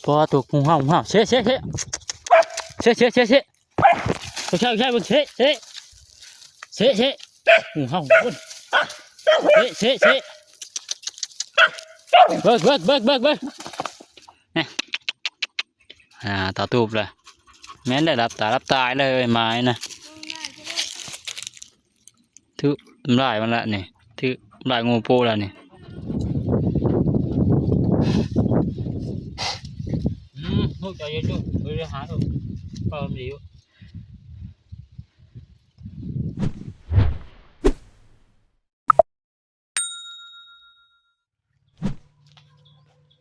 พอตัวงูเห่าเชะตัวชายบนเชะงูเห่าบนเชะเบิกเนี่ยต่อตูบเลยแม้นได้รับตายเลยไม้นะถือทำลายมันละนี่ถือทำลายงูปูละนี่ลูกใจเย็นลูกไปหาลูกเปิดดีอยู่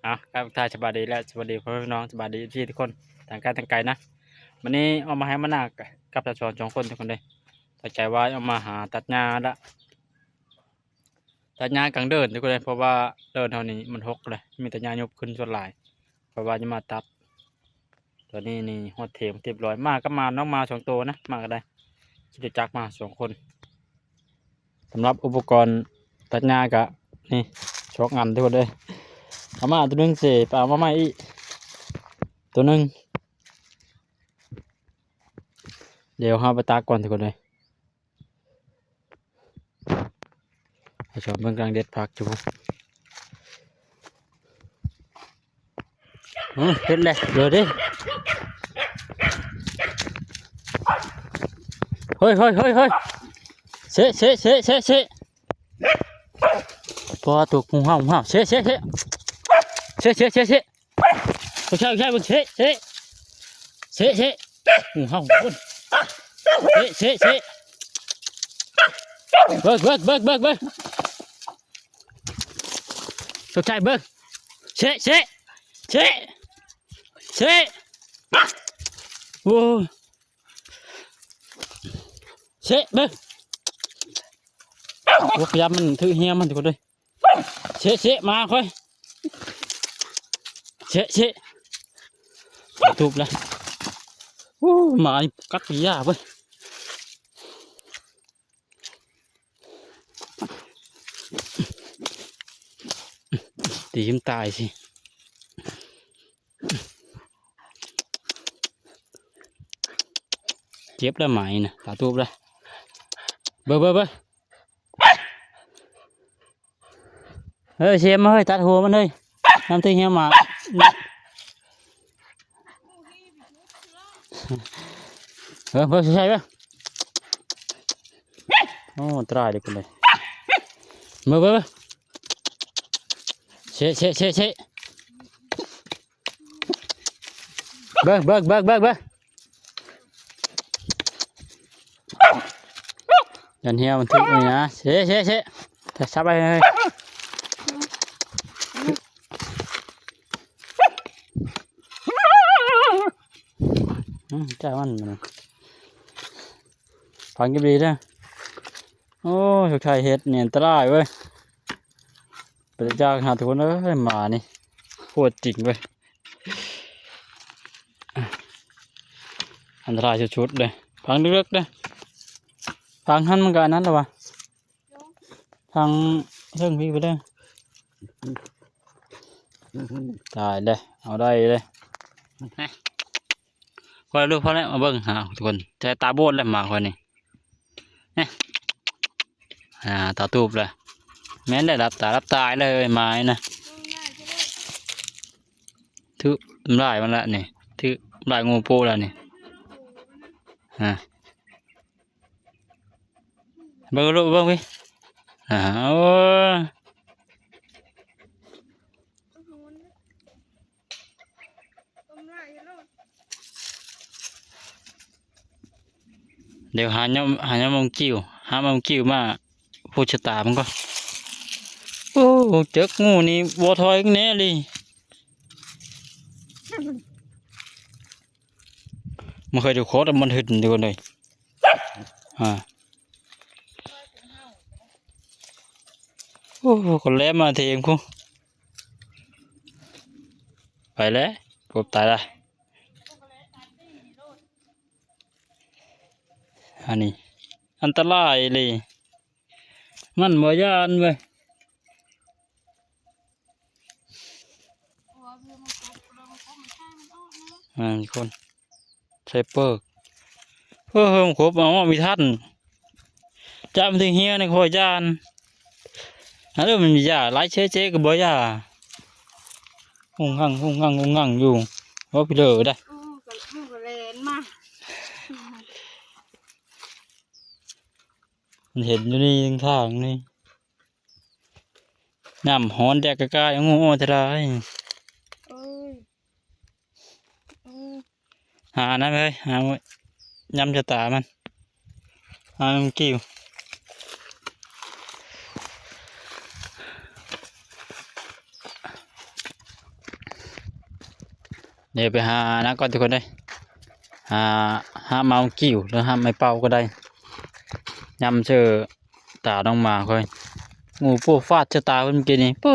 ครับทายสบายดีแล้วสวัสดีพ่อพี่น้องสบายดีที่ทุกคนต่างกันต่างไกลนะวันนี้เอามาให้มานากับตาชอน2 คนทุกคนเลยตั้งใจว่าเอามาหาตัดหญ้าละตัดหญ้ากลางเดินทุกคนเลยเพราะว่าเดินเท่านี้มันหกเลยมีแต่หญ้ายุบขึ้นส่วนหลายเพราะว่าจะมาตัดตัวนี้นี่หัวเทียมร้อยมากก็มาน้องมา2 ตัวนะมาก็ได้คิดจักมา2 คนสำหรับอุปกรณ์ตัดหญ้ากะนี่2 อันทุกคนเลยเอามาตัวนึงเสียเปล่ามาใหม่อีกตัวนึงเดี๋ยวเราไปตากก่อนทุกคนเลยชมเบื้องกลางเด็ดผักจุ๊บเด็ดเลยเดี๋ยวดิเฮ้ยเชะพอตัวงูเห่าเชะตัวชายบนเชะงูเห่าบนเชะเบิกตัวชายเบิกเชะโอ้เชะเบิกโอ้พยายามมันถือเฮียมันทุกคนเลยเชะมาค่อยเชะถูกแล้วโอ้หมากัดยาเว้ยตีมตายสิเจ็บแล้วไหมนะตาตูบแล้วเบ้อเฮ้ยเสียมาเฮ้ยตัดหัวมันเลยน้ำตีเหี้ยมาเบ้อใช่ปะโอ้ตรายเลยกันเลยเบ้อเชะเบิกยันเหี้ยมันถึกเลยนะเชะแต่ซับไปเลยจ้ามันฟังกันดีนะโอ้สุดท้ายเห็ดเนี่ยอันตรายเว้ยไปจากหาทุกคนเลยหมานี่ปวดจริงเว้ยอันตรายชุดๆเลยฟังลึกๆเลยฟังหันมันกันนั้นหรอวะฟังเรื่องพี่ไปเลยตายเลยเอาได้เลยคอยลูกเขาเนี่ยมาเบิ้งหาทุกคนใจตาโบดเลยหมาคนนี้เนี่ยตาตูบเลยแม้นได้รับตายเลยไม้นะถือทำลายมันละนี่ถือทำลายงูปูละนี่เบิ้งลูกเบิ้งพี่เดี๋ยวหาเนาะมงกิ้วมาพูดชะตามันก็โอ้เจ๊กงูนี่วัวทอยแน่เลยมันเคยดูโคตรมันหึดดูเลยโอ้คนเล่มาเทียมกูไปแล้วกบตายละอันนี้อันตรายเลยมันบ่ยานเว้ย คนใช้เปิกเพิ่มครบเอามีท่านจำถึงเฮียในคอยจานอันนี้มันมียาไล่เจ๊กับบ่ยางงังอยู่ว่าพี่เด้อได้ก็เลนมามันเห็นอยู่นี่ทางนี่น้ำหอนแดกกะกายงูจะได้เอ้ยหานะเว้ยหายำจะตามันหามันกิ้วเดี๋ยวไปหานะก่อนทุกคนได้หาเมากิ้วหรือหาไม้เป่าก็ได้ยำเจอตาต้องมาค่อยงูปูฟาดเจอตาเพิ่นกินนี่ปู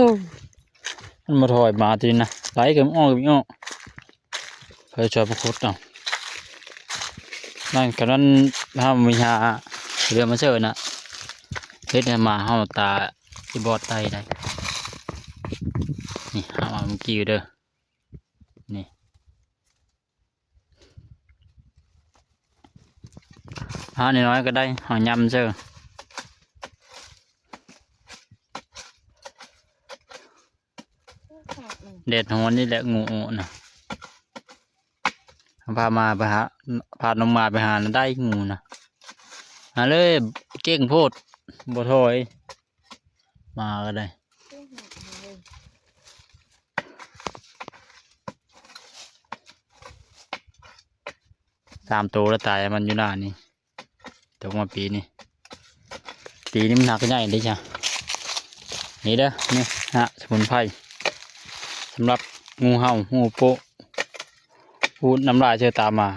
มันมาถอยมาทีนะไหลกับอ้อกับอ้อเคยช่วยพวกคุดเอานั่นกันนั้นถ้ามีหาเรือมาเจอนะเฮ็ดให้มาเฮาตาที่บอดไตได้นี่หาเมื่อกี้เด้อนี่หาน้อยๆก็ได้หายำเจอเด็ดหัวนี่แหละงูนะพามาไปหาพาน้องมาไปหาได้งูนะหาเลยเก่งโพดบ่ถอยมาก็ได้3 ตัวแล้วตายมันอยู่หน้านี่ตกมาปีนี้มันหนักใหญ่เลยจ้ะนี่เด้อนี่ฮะสมุนไพรสำหรับงูเห่างูโปะพูดน้ำลายเชื่อตามมา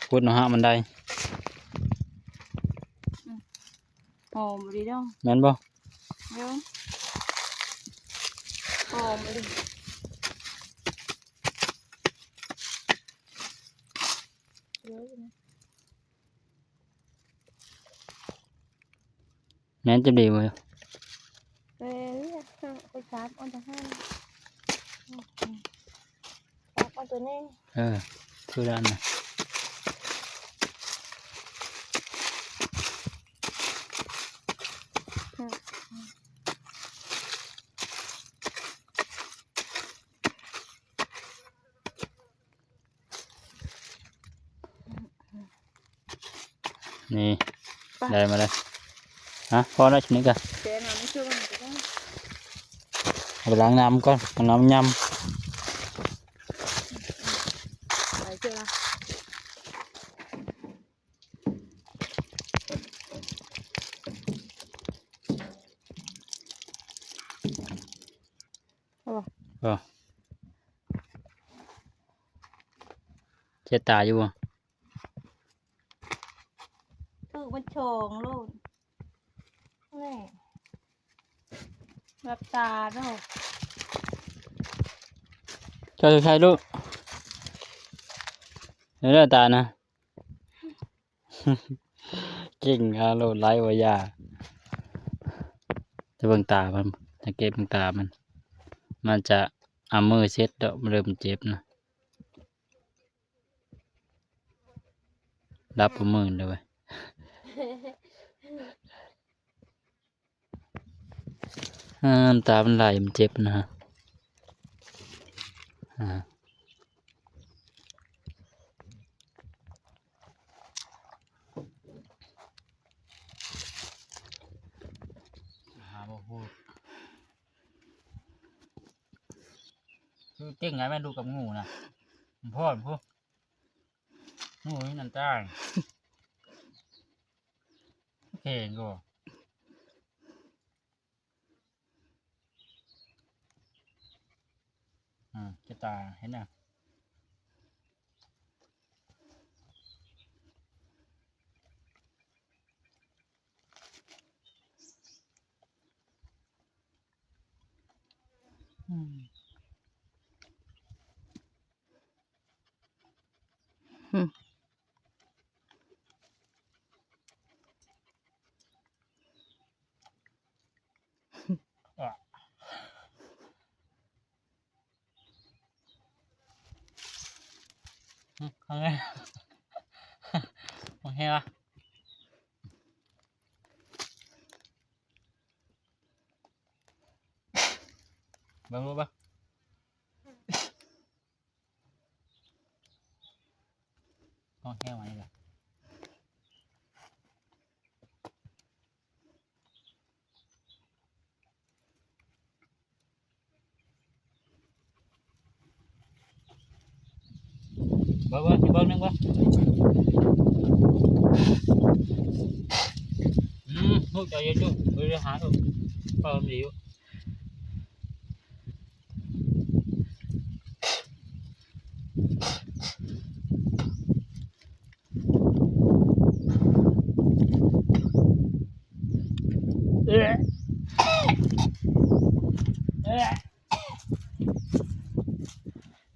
พูดเนาะฮะมันได้หอมดีดองแม่นบ่เดี๋ยวหอมดีแม่นจะดีบ่ไปชาร์จออนจะให้ชาร์จออนตัวนี้คือด้านน่ะนี่ได้มาเลยฮะพอแล้วชนิดกันเจ๊น้ำไม่ช่วยกันก็ได้เอาไปล้างน้ำก่อนล้างน้ำยำไปเจอละเจ็ดตาอยู่บ่มันโฉงลูกนี่รับตาเนาะcho tôi khai luôn đấy là tà nè kinh lô lái vào giàจะเบิ่งตามันสังเกตเบิ่งตามันจะเอามือเช็ดดอกมันเริ่มเจ็บนะรับเอามือเลยเว้ยน้ำตามันไหลมันเจ็บนะฮะคือเก่งไงแม่ดูกับงูนะพ่อพูงูนี่นั่นจ้าเก่งก็จะตาเห็นน่ะ ข้างในโอเคปะเบิ่งรู้ปะโอเคไหมล่ะเบิ่งอีกเบิ่งหนึงปะลูกใจเย็นลูกไปหาลูกเพิ่มดีอยู่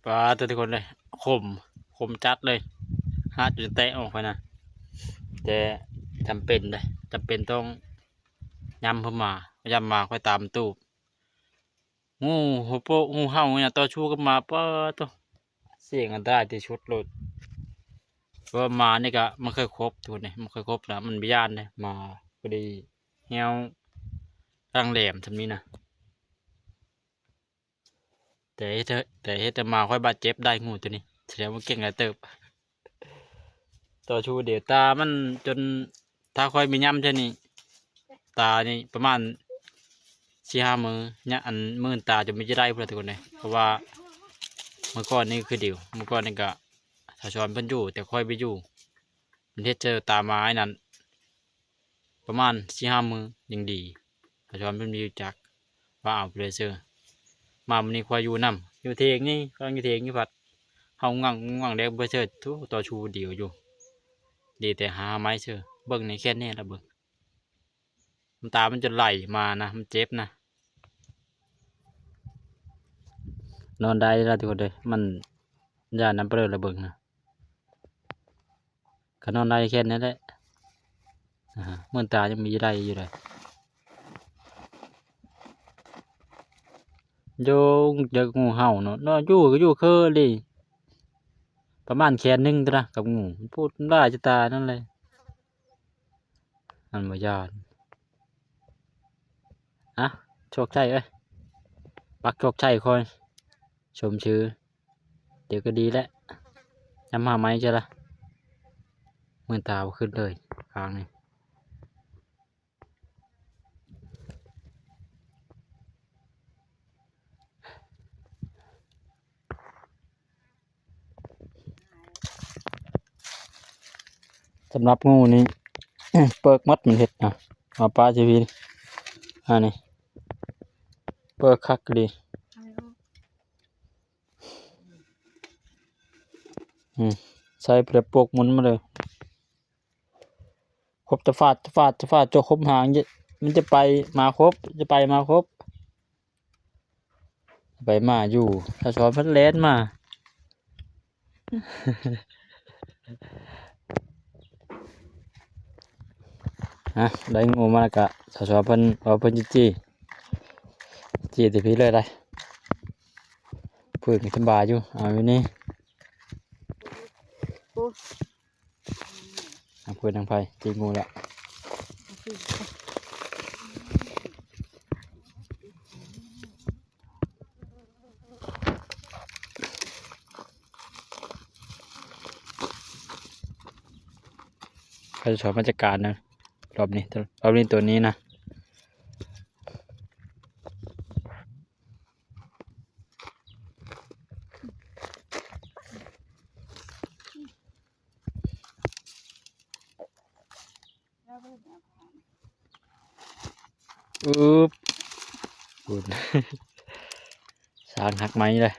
ปลาตัวทุกคนเลยคมจัดเลยหาจุดแตะออกไปนะแต่จำเป็นเลยจำเป็นต้องยำเพิ่มมายำมาค่อยตามตู้งูหัวโปงูเห่าเนี่ยต่อชูกันมาป้าตัวเสียงกันได้ที่ชุดรถเพราะว่ามานี่ก็มันเคยครบทุกคนเนี่ยมันเคยครบแล้วมันไม่ย่านเลยมาพอดีเหี้ยวร่างแหลมทำนี้นะแต่มาค่อยบาดเจ็บได้งูตัวนี้แสดงว่าเก่งแล้วเติบต่อชูเดี๋ยวตามันจนถ้าค่อยมีย่ำใช่นี่ตานี่ประมาณ4-5 มือเนี่ยอันมื่นตาจะไม่ได้เพื่อนทุกคนเลยเพราะว่าเมื่อก่อนนี่คือเดียวเมื่อก่อนนี่ก็ถ้าชอนเพิ่นอยู่แต่ค่อยไปอยู่มันเทศเจอตาไม้นั้นประมาณ4-5 มือยังดีถ้าชอนเพิ่นมีอยู่จักว่าเอาไปเลยเจอมามันนี่ค่อยอยู่นำอยู่เทียงนี่กำลังอยู่เทียงนี่พัดเฮางังเด็กเพื่อเจอทุกต่อชูเดียวอยู่ดีแต่หาไม้เจอเบิ่งในแค่นี้ละเบิ่งน้ำตามันจะไหลมานะมันเจ็บนะนอนได้แล้วทุกคนเลยมันยาน้ำเปลือกระเบิงนะก็นอนได้แค่นั้นแหละเมื่อตายังมีได้อยู่เลยโยงเจองูเห่าเนาะอยู่ก็อยู่เคอเลยประมาณแขนหนึงตัวนะกับงูพูดได้จะตานั่นเลยมันมายานโชคชัยเอ้ยปักโชคชัยคอยชมชื่อเดี๋ยวก็ดีแล้วจำมาไหมใช่ละเมื่อตาขึ้นเลยครั้งนี้สำหรับงูนี้ เปิกมัดมันเห็ดนะมาปลาชีวิตนี่เปิกคักดีใส่เปลือกปกมุนมาเลยครบจะฟาดจะครบหางมันจะไปมาครบไปมาอยู่ถ้าช้อนพัดเลนมาได้งูมาแล้วกะถ้าช้อนเพิ่นจี้แต่พี่เลยได้พื้นสบายอยู่เอาอยู่นี่พื้นทางไฟจี้งูละก็จะชอบบรรยากาศนะรอบนี้ตัวนี้นะบุญ สางหักไม้เลย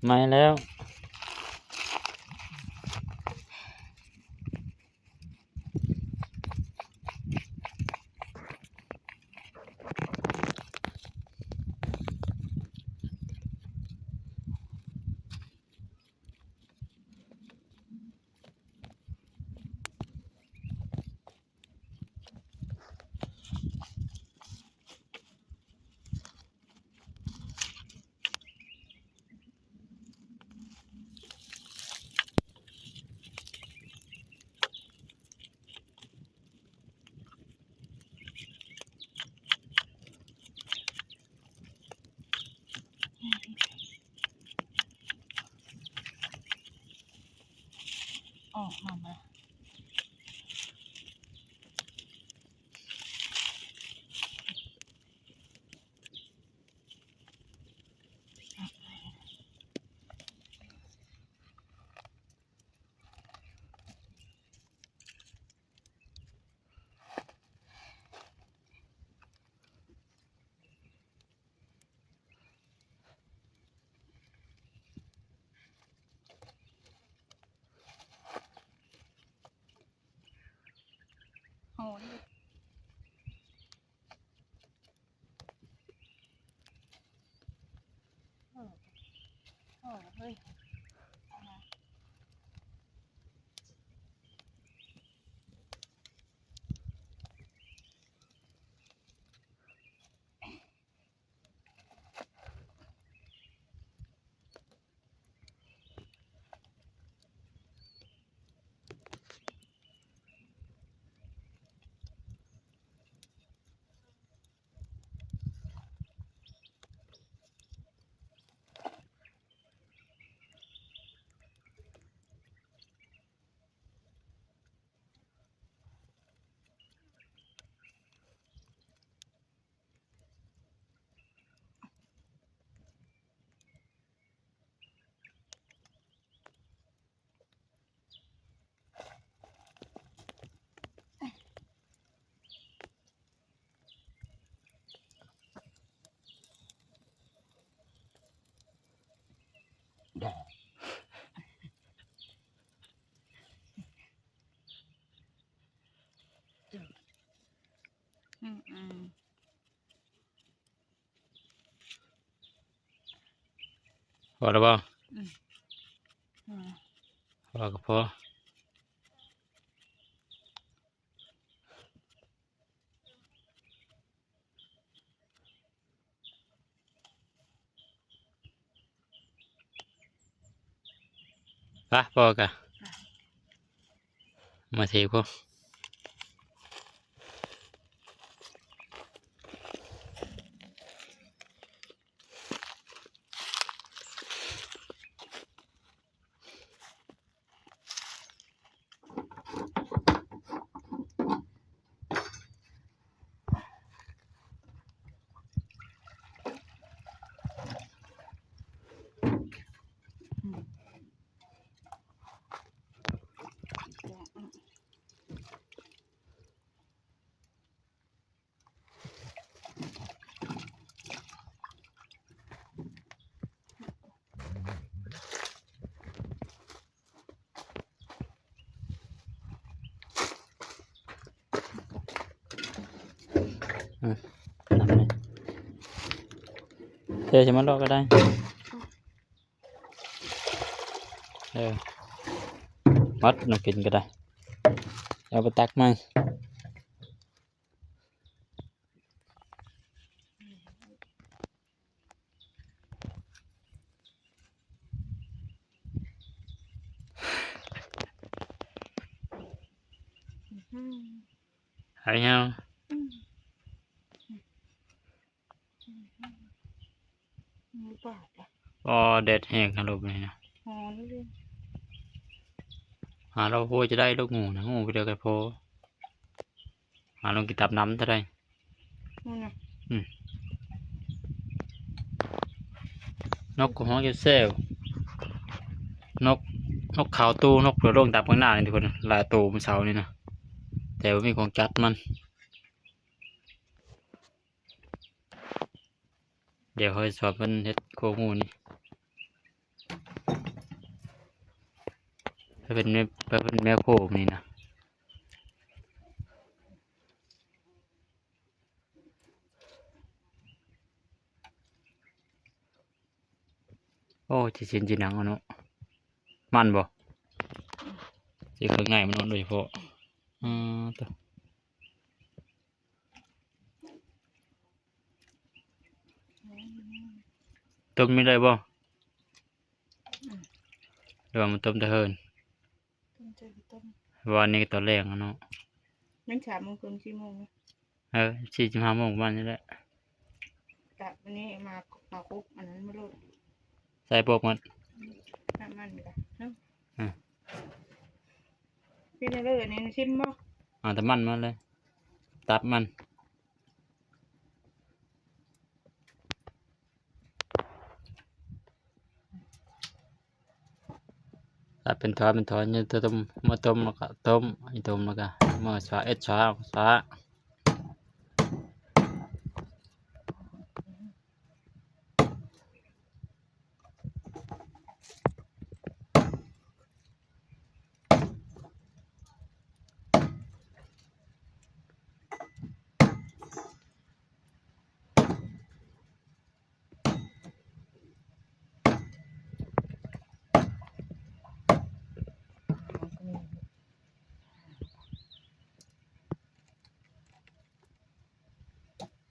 ไม้แล้ว ออกมา หอนเฮ้ยอืม พอแล้วบ่ อืม พอก็พอปะพอกะมาเทพวกนั่นเลยเทใช่มันรอก็ได้มัดน้ำกินก็ได้เอาไปตักมั่งหายยังมีปากอ่ะ อ๋อแดดแห้งครับลูกนี่นะ หอนเลย หาเราโพจะได้ลูกงูนะงูไปเดียวกันโพหาลงกินตับน้ำจะได้ นู่นน่ะ นกของเกเซลนกนกขาวตู้นกเผือกโร่งตับข้างหน้านี่ทุกคนหลายตัวมันเสานี่นะแต่ว่ามีของจัดมันเดี๋ยวเขาจะสอบมันเฮ็ดโคงูนี่ไปเป็นแม่โคมนี่นะโอ้จีเสียนจีหนังเอาเนาะมันบ่จีข้างในมันเนาะโดยเฉพาะตัวต้มไม่ได้บ่หรือว่ามันต้มแต่เฮิน ต้มใจต้ม วันนี้ก็ตอนแรกอะเนาะ มัน3 โมง4 โมงนะ 45 โมงประมาณนี้แหละ แต่วันนี้มาคุกอันนั้นไม่รู้ ใส่พวกมัน น้ำมันกันเนาะ เป็นอะไรอันนี้ชิมบ่ เอาแต่มันมาเลย ตับมันตัดเป็นทอดเนี่ยต้มมาต้มแล้วก็ต้มไอ้ต้มแล้วก็มาช้าเอ็ดช้า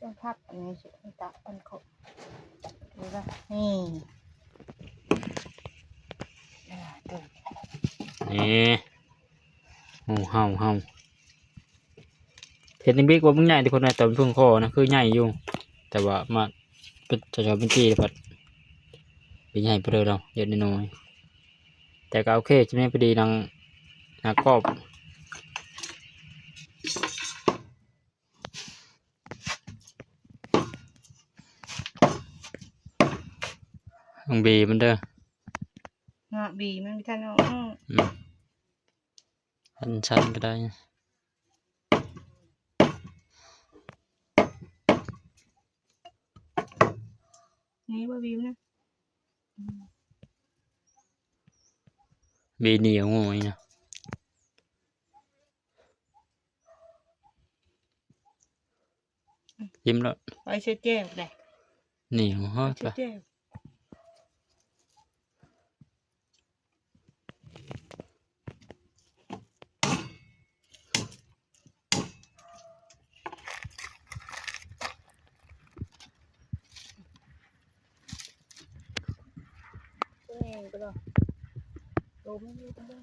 ต้องพักอันนี้สิตักอันเขาดูละนี่ดู นี่เฮาเห็นในบิ๊กว่ามึงใหญ่ที่คนในตอนเพิ่งคอนะคือใหญ่อยู่ แต่ว่ามาเป็นจะเป็นที่พัดเป็นใหญ่ไปเลยเราเยอะน้อยแต่ก็โอเคจะไม่พอดีนางกรอบลองบีมันเด้อ เนาะบีมันมีท่านเอา ชั้นก็ได้ นี่ว่าบีมนะ บีเหนียวงอยนะยิ้มแล้ว ไปเช็ดแก้วได้ เหนียวฮอด เช็ด ปะ แก้วตัวเองก็ได้โลไม่รู้ตัวเอง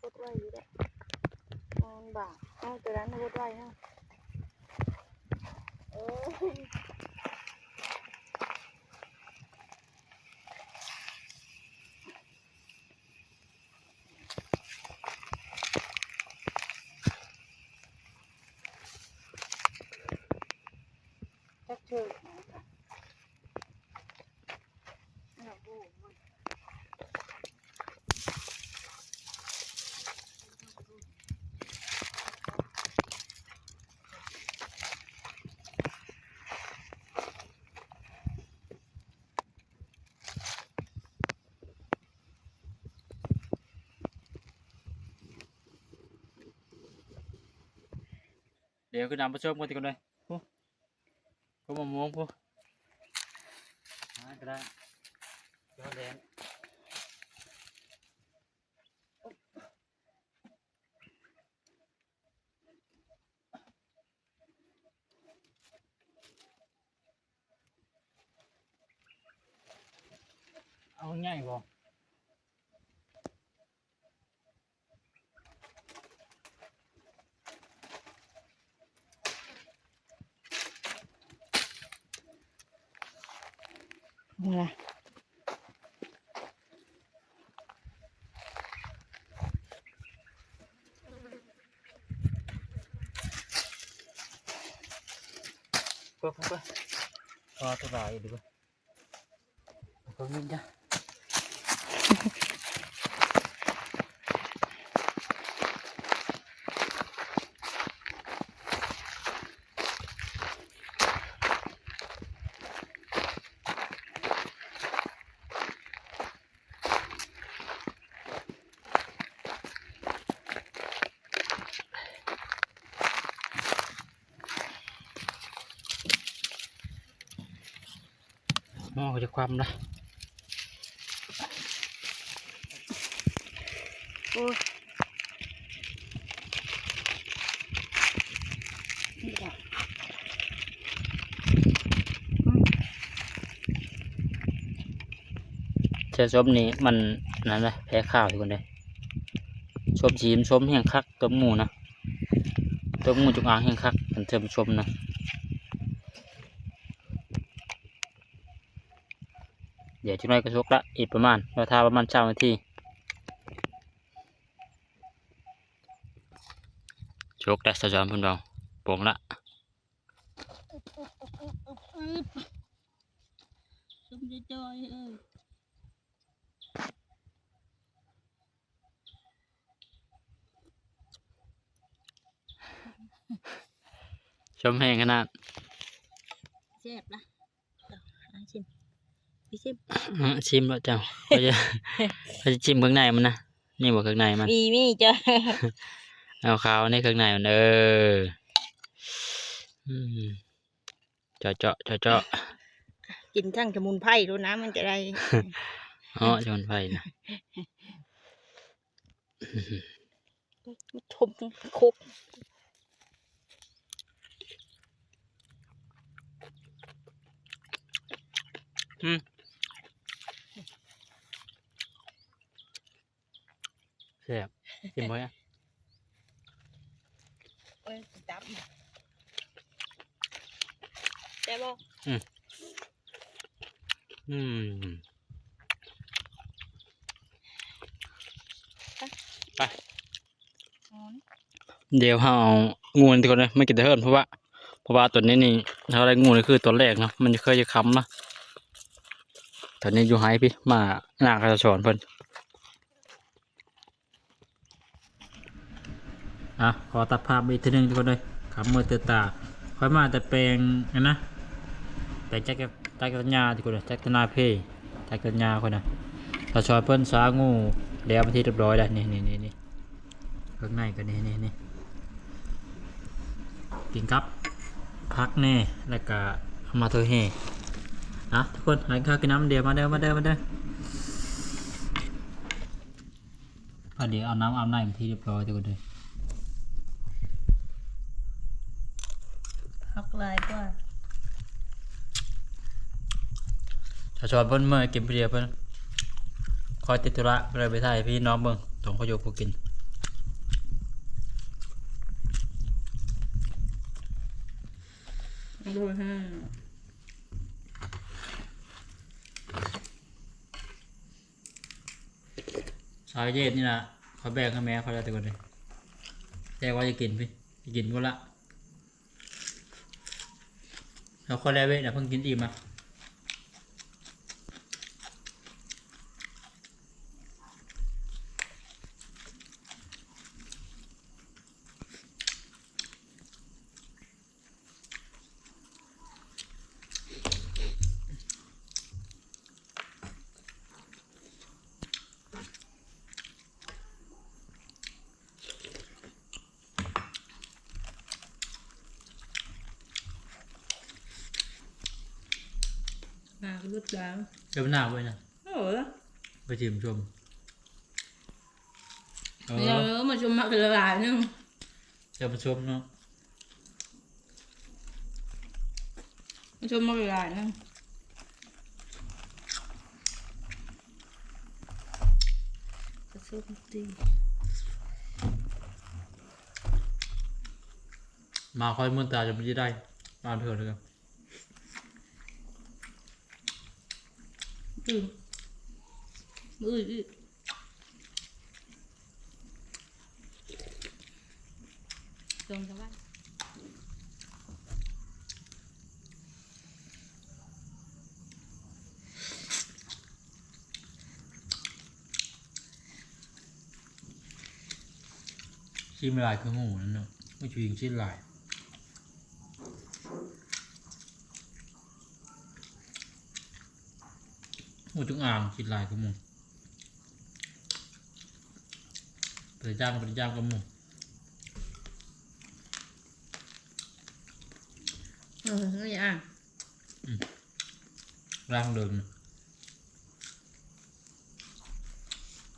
กดไว้อยู่ได้มันบาปเอาตัวนั้นกดไว้นะเออจักเชิญเอาโอ้มันเดี๋ยวคือนำไปชมกันทีกันเลยก็มะม่วงพูก็ได้ยอดแดงเอาง่ายบ่ นี่ล่ะก็พอตัวใหญ่ดีกว่าก็นิ่งจ้ะมองจะความละ โอ้ยนี่ล่ะ เชื้อชมนี่มันนั่นแหละแพ้ข้าวทุกคนเลยชมชีมชมแห้งคักตัวหมูนะตัวหมูจุกอ่างแห้งคักเป็นเทิมชมนะเดี๋ยวจุน้อยก็ชกละอีกประมาณเราทาประมาณ9 นาที โชคได้สะจอมเพิ่นเบาโป่งละ ซุ่มจอยเอ้ย ชมแห้งขนาด แซ่บนะชิมพี่ชิม ชิมแล้วเจ้าเขาจะ เขาจะชิมข้างในมันนะนี่บอกข้างในมัน มีจ้ะ เอาขาวนี่ข้างในมันอืมเจาะเจาะเจาะเจาะ กินทั้งสมุนไพรด้วยนะมันจะได้ อ๋อชนไฟนะ ทมครบ แซ่บชิมไว้อะ เอ้ยจับแซ่บบ่ อืมไป เดี๋ยวเราเอางูนี่ก่อนเลยไม่กินแต่เฮิร์นเพราะว่าตัวนี้นี่ถ้าอะไรงูนี่คือตัวแรกเนาะมันจะเคยจะค้ำเนาะตอนนี้อยู่ไฮพี่มาหน้ากระสอนเพิ่นขอตัดภาพอีกทีหนึงทุกคนเลยขับมือเตือตาค่อยมาแต่แปลงนะแต่แจ็คกัญญาทุกคนเลยแจ็คกัญญาเพ่แจ็คกัญญาคนน่ะกระสอนเพิ่นสางูแล้วมาที่เรียบร้อยแล้วนี่ข้างในก็นี่กินครับพักแน่แล้วก็เอามาเธอแห่ทุกคนหาข้าวกินน้ำเดี๋ยวมาเด้อเดี๋ยวเอาน้ำอาบน้ำที่เรียบร้อยทุกคนเลย ฮักลายกว่า ถ้าชอบเพิ่นเมื่อกินเพียเพิ่นคอยติดธุระเลยไปถ่ายพี่น้องเบิ่งต้องเขาโยกผู้กินดูฮะ สายเย็นนี่นะเขาแบ่งให้แม่เขาแล้วทุกคนเลยแต่ว่าจะกินพี่จะกินก็ละแล้วคนแรกเว้ยนะเพิ่งกินอิ่มอ่ะลึกแล้ว เดี๋ยวหน้าไว้นะ โอ้ย ไปชิมชมมาชมมาละลายนึง จะมาชมเนาะ มาชมมาละลายนึงกระสุนตี มาคอยมือตาจะไม่ได้มาเถอะเลยครับ มือตรงสบาย ชิ้นลายคืองูนั่นเนาะไม่ชิงชิ้นลายงูจงอางชิ้นลายคืองูไปย่างกับงู ไม่อ่ะ ร่างเดิม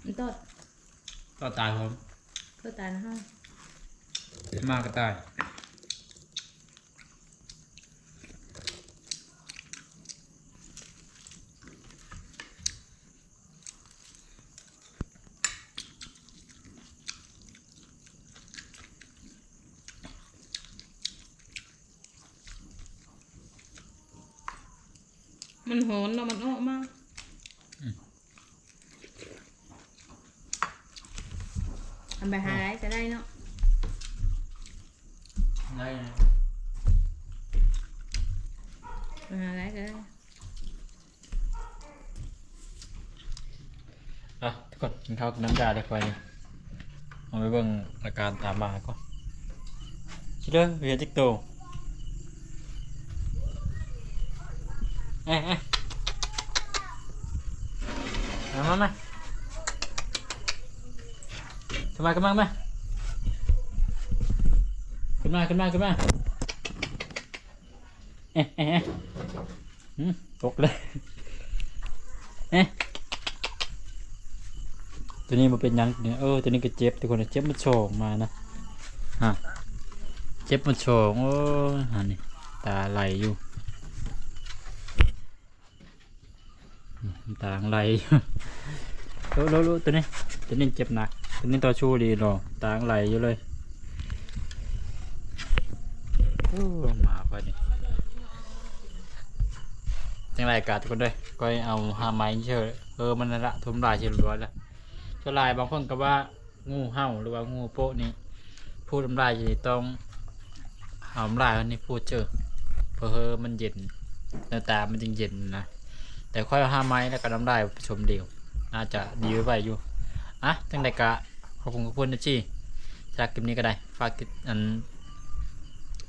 มันต้น ก็ตายพร้อม ก็ตายนะฮะ มากก็ตายมันโหนแล้วมันออกมาทำไปหาได้ก็ได้เนาะ ได้ อะไรก็ได้ ทุกคนกินข้าวกินน้ำยาได้ไปนี่เอาไปเบิ่งอาการตามมาก่อนชิเด้อเวียจิกโตเอ๊ะมาขึ้นมาขึ้นมาเอ๊ะตกเลยตัวนี้มันเป็นยังเนี่ยตัวนี้ก็เจ็บทุกคนเจ็บมันโฉงมานะฮะเจ็บมันโฉงโอ้ฮะนี่ตาไหลอยู่ตาไหลอยู่รู้ตัวนี้เจ็บหนักตัวนี้ตัวชูดีหรอตาไหลอยู่เลยมาพอดีจังไรกัดทุกคนด้วยก็เอาหาไม้เชื่อมันนั่นละทุ่มลายเชื่อร้อยแล้วตัวลายบางคนก็ว่างูเห่าหรือว่างูโป๊ะนี่พูดทำลายจะต้องหอมลายอันนี้พูดเจอเพราะมันเย็นหน้าตามันจึงเย็นนะแต่ค่อยเอาห้าไม้แล้วก็น้ำลายผสมเดียวน่าจะดีไว้อยู่จังไรกะขอบคุณนะจี้จากคลิปนี้ก็ได้ฝากติด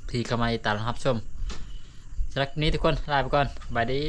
ที่เข้ามาติดตามรับชมสำหรับคลิปนี้ทุกคนลาไปก่อนบายดี